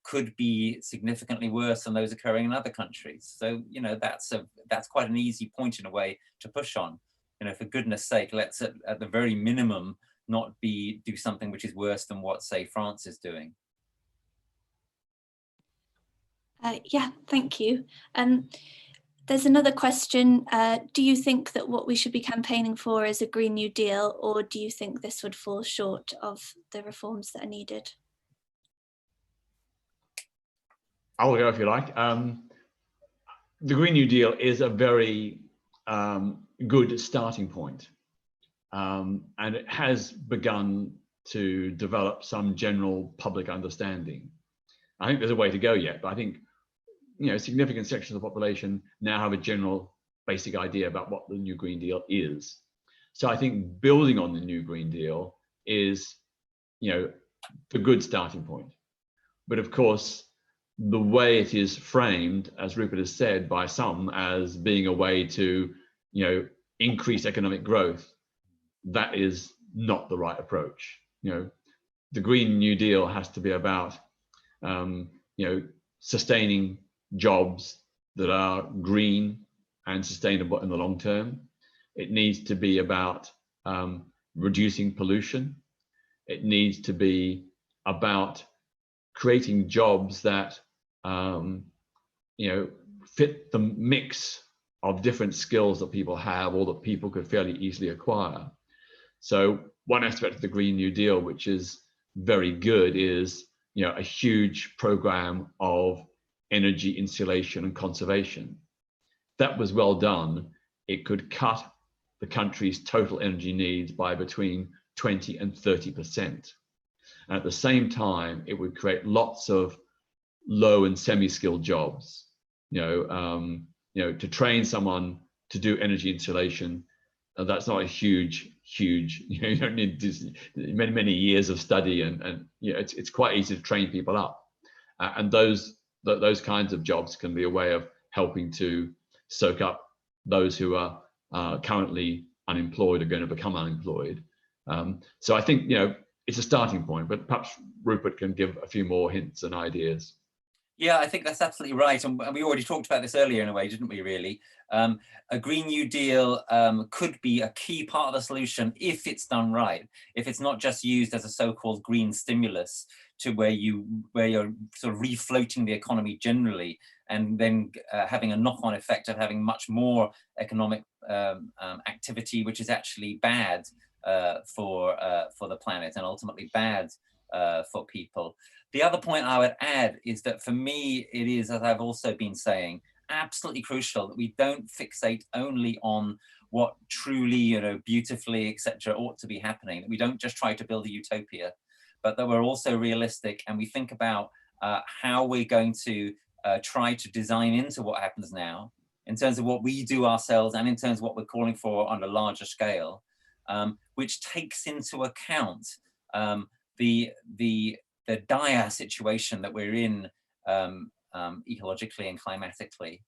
could be significantly worse than those occurring in other countries. So, you know, that's quite an easy point in a way to push on. You know, for goodness sake, let's at the very minimum not do something which is worse than what, say, France is doing. Yeah, thank you. There's another question. Do you think that what we should be campaigning for is a Green New Deal, or do you think this would fall short of the reforms that are needed? I'll go if you like. The Green New Deal is a very good starting point. And it has begun to develop some general public understanding. I think there's a way to go yet, but I think, you know, significant sections of the population now have a general basic idea about what the new Green Deal is. So I think building on the new Green Deal is, the good starting point. But of course, the way it is framed, as Rupert has said, by some as being a way to, increase economic growth, that is not the right approach. The Green New Deal has to be about, sustaining jobs that are green and sustainable in the long term. It needs to be about reducing pollution. It needs to be about creating jobs that fit the mix of different skills that people have or that people could fairly easily acquire. So one aspect of the Green New Deal, which is very good, is a huge program of energy insulation and conservation. That was well done. It could cut the country's total energy needs by between 20 and 30%. And at the same time, it would create lots of low and semi-skilled jobs. To train someone to do energy insulation, that's not a huge, you don't need many years of study, and it's quite easy to train people up. And those kinds of jobs can be a way of helping to soak up those who are currently unemployed or going to become unemployed. So I think, it's a starting point, but perhaps Rupert can give a few more hints and ideas. Yeah, I think that's absolutely right. And we already talked about this earlier in a way, didn't we, really? A Green New Deal could be a key part of the solution if it's done right, if it's not just used as a so-called green stimulus to where you're sort of refloating the economy generally, and then having a knock-on effect of having much more economic activity, which is actually bad for the planet and ultimately bad for people. The other point I would add is that for me, it is, as I've also been saying, absolutely crucial that we don't fixate only on what truly, beautifully, etc., ought to be happening, that we don't just try to build a utopia, but that we're also realistic and we think about how we're going to try to design into what happens now in terms of what we do ourselves and in terms of what we're calling for on a larger scale, which takes into account the dire situation that we're in ecologically and climatically,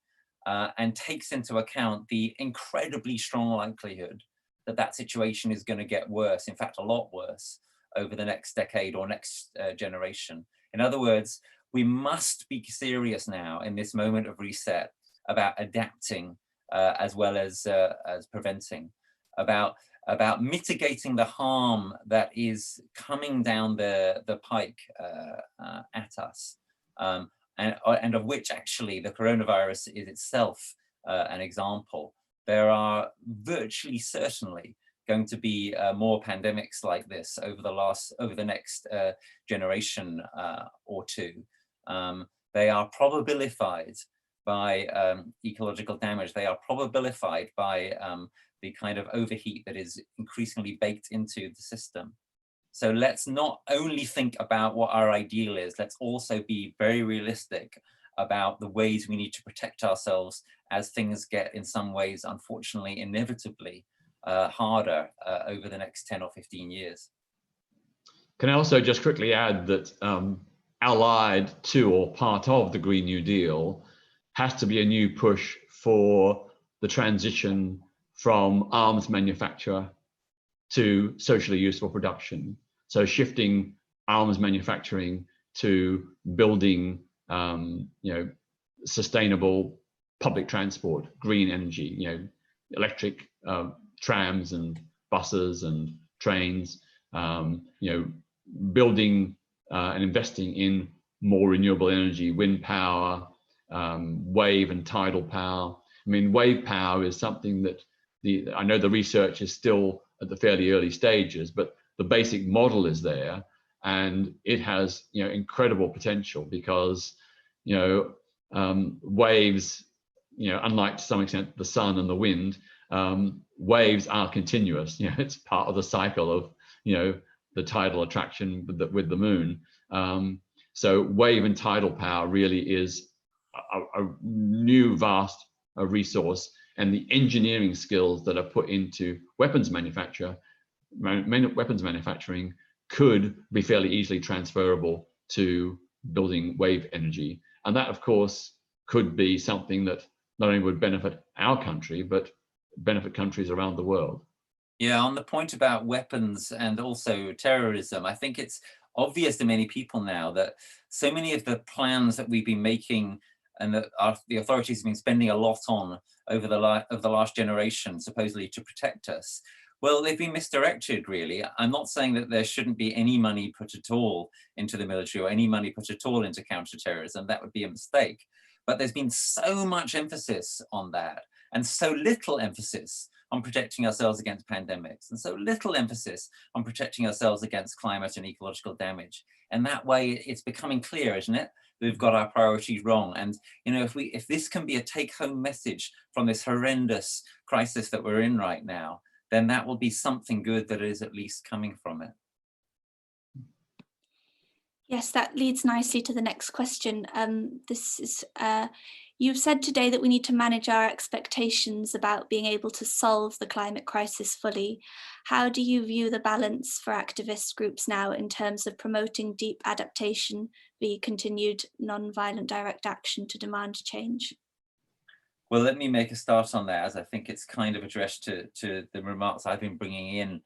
and takes into account the incredibly strong likelihood that that situation is going to get worse, in fact, a lot worse, over the next decade or next generation. In other words, we must be serious now in this moment of reset about adapting as well as preventing, about mitigating the harm that is coming down the pike at us, and of which actually the coronavirus is itself an example. There are virtually certainly going to be more pandemics like this over the next generation or two. They are probabilified by ecological damage. They are probabilified by the kind of overheat that is increasingly baked into the system. So let's not only think about what our ideal is, let's also be very realistic about the ways we need to protect ourselves as things get, in some ways, unfortunately, inevitably harder over the next 10 or 15 years. Can I also just quickly add that allied to or part of the Green New Deal has to be a new push for the transition from arms manufacture to socially useful production. So shifting arms manufacturing to building, sustainable public transport, green energy, electric trams and buses and trains, building and investing in more renewable energy, wind power, wave and tidal power. I mean, wave power is something that I know the research is still at the fairly early stages, but the basic model is there, and it has incredible potential because waves, unlike to some extent the sun and the wind, waves are continuous. It's part of the cycle of the tidal attraction with the moon. So wave and tidal power really is a new vast resource, and the engineering skills that are put into weapons manufacturing could be fairly easily transferable to building wave energy. And that, of course, could be something that not only would benefit our country, but benefit countries around the world. Yeah, on the point about weapons and also terrorism, I think it's obvious to many people now that so many of the plans that we've been making and that the authorities have been spending a lot on over the last generation, supposedly to protect us, well, they've been misdirected, really. I'm not saying that there shouldn't be any money put at all into the military or any money put at all into counterterrorism. That would be a mistake. But there's been so much emphasis on that and so little emphasis on protecting ourselves against pandemics and so little emphasis on protecting ourselves against climate and ecological damage. And that way it's becoming clear, isn't it? We've got our priorities wrong. And you know, if this can be a take-home message from this horrendous crisis that we're in right now, then that will be something good that is at least coming from it. Yes, that leads nicely to the next question. You've said today that we need to manage our expectations about being able to solve the climate crisis fully. How do you view the balance for activist groups now in terms of promoting deep adaptation via continued non-violent direct action to demand change? Well, let me make a start on that, as I think it's kind of addressed to the remarks I've been bringing in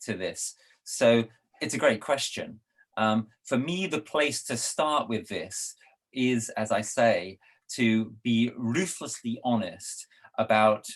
to this. So it's a great question. For me, the place to start with this is, as I say, to be ruthlessly honest about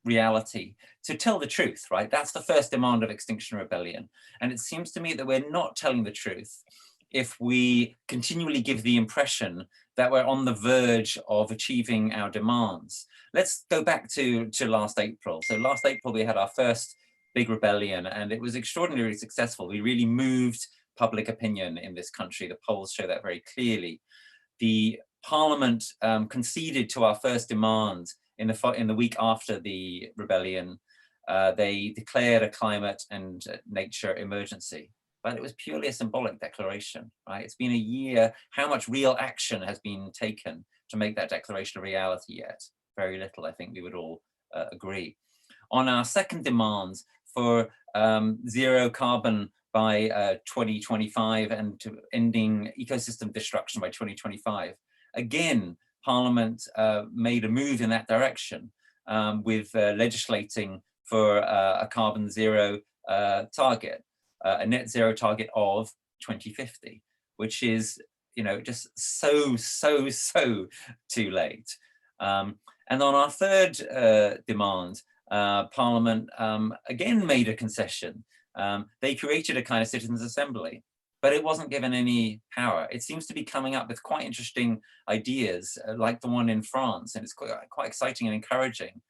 reality, to tell the truth, right? That's the first demand of Extinction Rebellion. And it seems to me that we're not telling the truth if we continually give the impression that we're on the verge of achieving our demands. Let's go back to last April. So last April, we had our first big rebellion, and it was extraordinarily successful. We really moved public opinion in this country. The polls show that very clearly. The Parliament conceded to our first demand in the week after the rebellion. They declared a climate and nature emergency. But it was purely a symbolic declaration, right? It's been a year. How much real action has been taken to make that declaration a reality yet? Very little, I think we would all agree. On our second demand for zero carbon by 2025 and to ending ecosystem destruction by 2025, again, Parliament made a move in that direction with legislating for a carbon zero target. A net zero target of 2050, which is, you know, just so too late. And on our third demand, Parliament again made a concession. They created a kind of citizens' assembly, but it wasn't given any power. It seems to be coming up with quite interesting ideas, like the one in France, and it's quite exciting and encouraging.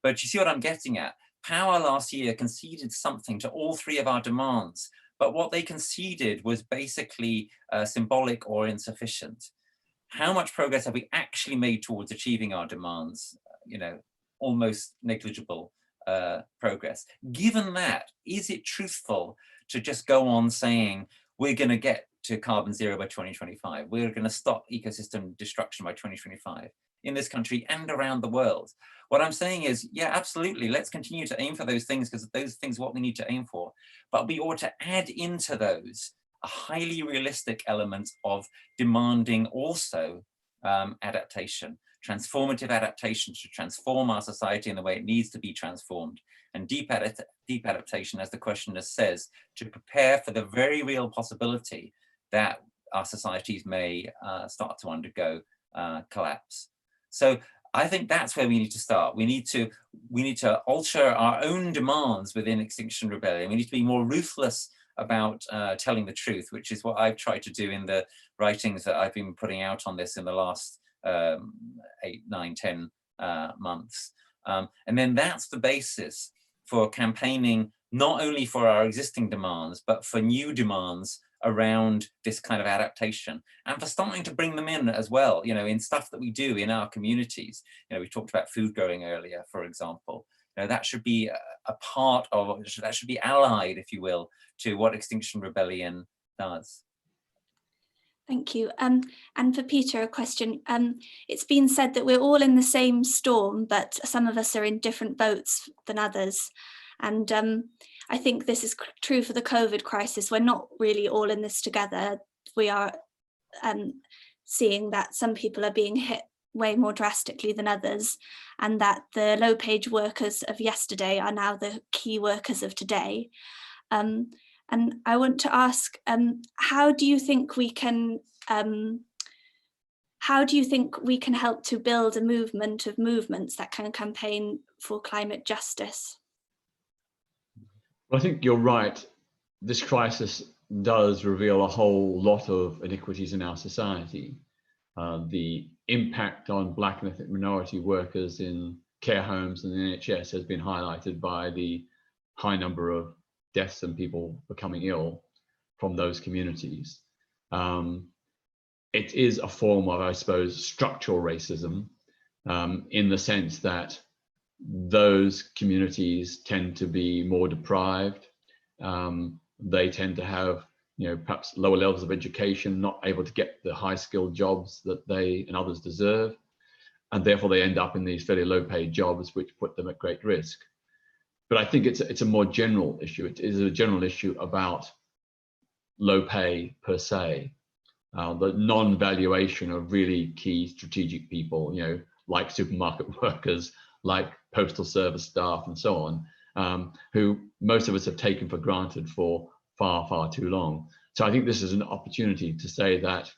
But you see what I'm getting at? Power last year conceded something to all three of our demands, but what they conceded was basically symbolic or insufficient. How much progress have we actually made towards achieving our demands? You know, almost negligible progress. Given that, is it truthful to just go on saying we're going to get to carbon zero by 2025? We're going to stop ecosystem destruction by 2025 in this country and around the world? What I'm saying is, yeah, absolutely, let's continue to aim for those things, because those things are what we need to aim for. But we ought to add into those a highly realistic element of demanding also adaptation, transformative adaptation to transform our society in the way it needs to be transformed, and deep adaptation, as the questioner says, to prepare for the very real possibility that our societies may start to undergo collapse. So I think that's where we need to start. We need to alter our own demands within Extinction Rebellion. We need to be more ruthless about telling the truth, which is what I've tried to do in the writings that I've been putting out on this in the last 8, 9, 10 months. And then that's the basis for campaigning, not only for our existing demands, but for new demands around this kind of adaptation, and for starting to bring them in as well, you know, in stuff that we do in our communities. You know, we talked about food growing earlier, for example. You know, that should be a part of, that should be allied, if you will, to what Extinction Rebellion does. Thank you. And for Peter, a question. It's been said that we're all in the same storm, but some of us are in different boats than others. And I think this is true for the COVID crisis. We're not really all in this together. We are seeing that some people are being hit way more drastically than others, and that the low-paid workers of yesterday are now the key workers of today. And I want to ask, how do you think we can help to build a movement of movements that can campaign for climate justice? Well, I think you're right. This crisis does reveal a whole lot of iniquities in our society. The impact on Black and ethnic minority workers in care homes and the NHS has been highlighted by the high number of deaths and people becoming ill from those communities. It is a form of, I suppose, structural racism, in the sense that those communities tend to be more deprived. They tend to have, perhaps lower levels of education, not able to get the high skilled jobs that they and others deserve. And therefore they end up in these fairly low paid jobs, which put them at great risk. But I think it's a more general issue. It is a general issue about low pay per se, the non-valuation of really key strategic people, like supermarket workers, like postal service staff and so on, who most of us have taken for granted for far, far too long. So I think this is an opportunity to say that,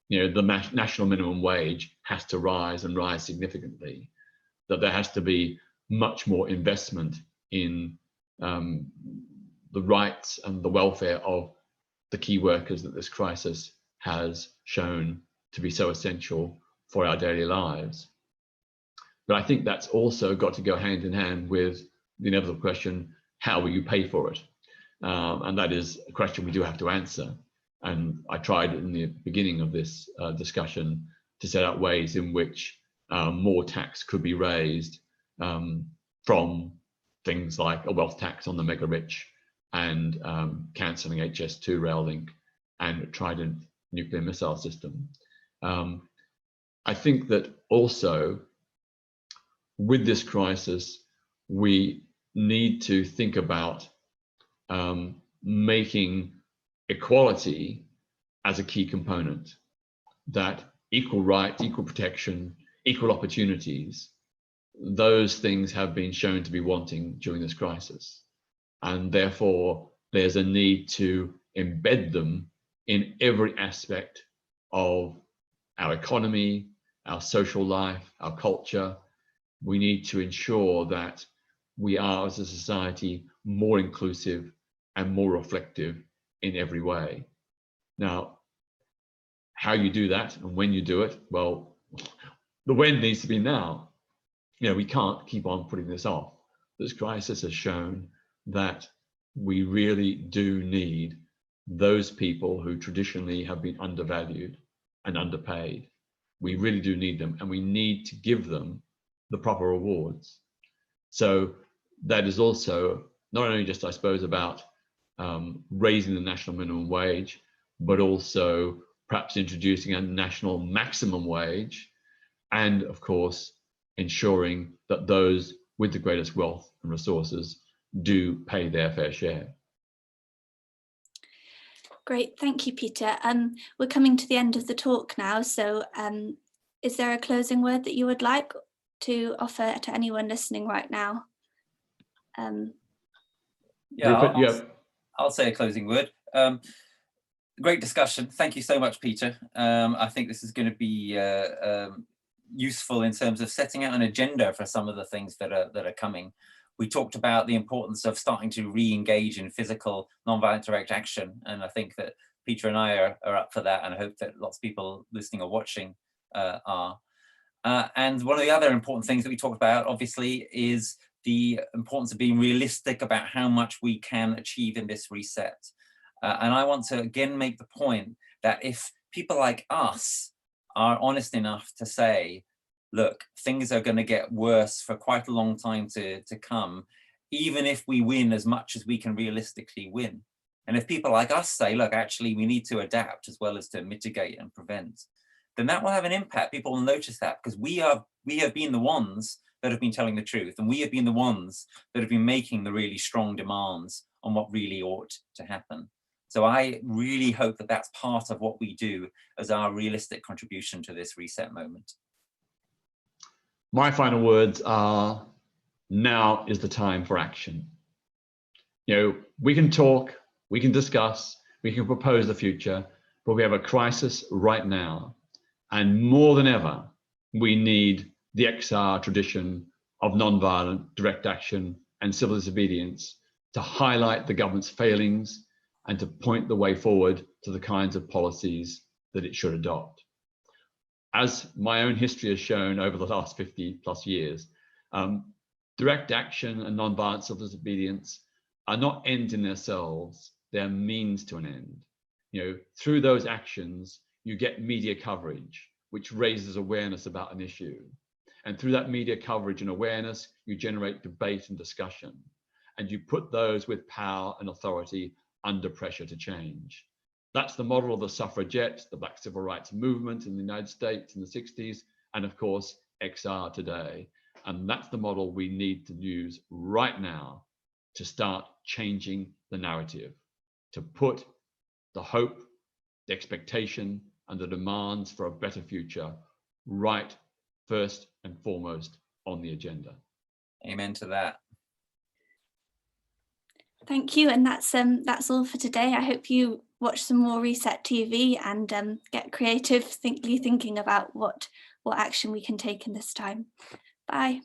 the national minimum wage has to rise and rise significantly, that there has to be much more investment in the rights and the welfare of the key workers that this crisis has shown to be so essential for our daily lives. But I think that's also got to go hand in hand with the inevitable question, how will you pay for it? And that is a question we do have to answer. And I tried in the beginning of this discussion to set out ways in which more tax could be raised from things like a wealth tax on the mega rich and cancelling HS2 rail link and Trident nuclear missile system. I think that also with this crisis, we need to think about making equality as a key component, that equal rights, equal protection, equal opportunities, those things have been shown to be wanting during this crisis. And therefore, there's a need to embed them in every aspect of our economy, our social life, our culture. We need to ensure that we are, as a society, more inclusive and more reflective in every way. Now, how you do that and when you do it, well, the when needs to be now. We can't keep on putting this off. This crisis has shown that we really do need those people who traditionally have been undervalued and underpaid. We really do need them, and we need to give them the proper rewards. So that is also not only just, I suppose, about raising the national minimum wage, but also perhaps introducing a national maximum wage, and of course, ensuring that those with the greatest wealth and resources do pay their fair share. Great, thank you, Peter. We're coming to the end of the talk now, so is there a closing word that you would like to offer to anyone listening right now? I'll say a closing word. Great discussion. Thank you so much, Peter. I think this is going to be useful in terms of setting out an agenda for some of the things that are coming. We talked about the importance of starting to re-engage in physical nonviolent direct action, and I think that Peter and I are up for that, and I hope that lots of people listening or watching are. And one of the other important things that we talked about, obviously, is the importance of being realistic about how much we can achieve in this reset. And I want to again make the point that if people like us are honest enough to say, look, things are going to get worse for quite a long time to come, even if we win as much as we can realistically win, And if people like us say, look, actually, we need to adapt as well as to mitigate and prevent, then that will have an impact. People will notice that, because we have been the ones that have been telling the truth, and we have been the ones that have been making the really strong demands on what really ought to happen. So I really hope that that's part of what we do as our realistic contribution to this reset moment. My final words are, now is the time for action. You know, we can talk, we can discuss, we can propose the future, but we have a crisis right now. And more than ever, we need the XR tradition of nonviolent direct action and civil disobedience to highlight the government's failings and to point the way forward to the kinds of policies that it should adopt. As my own history has shown over the last 50 plus years, direct action and nonviolent civil disobedience are not ends in themselves, they're means to an end. You know, through those actions, you get media coverage, which raises awareness about an issue. And through that media coverage and awareness, you generate debate and discussion. And you put those with power and authority under pressure to change. That's the model of the suffragettes, the Black Civil Rights Movement in the United States in the 60s, and of course, XR today. And that's the model we need to use right now to start changing the narrative, to put the hope, the expectation, and the demands for a better future right first and foremost on the agenda. Amen to that. Thank you, and that's all for today. I hope you watch some more Reset TV and get creative, thinking about what action we can take in this time. Bye.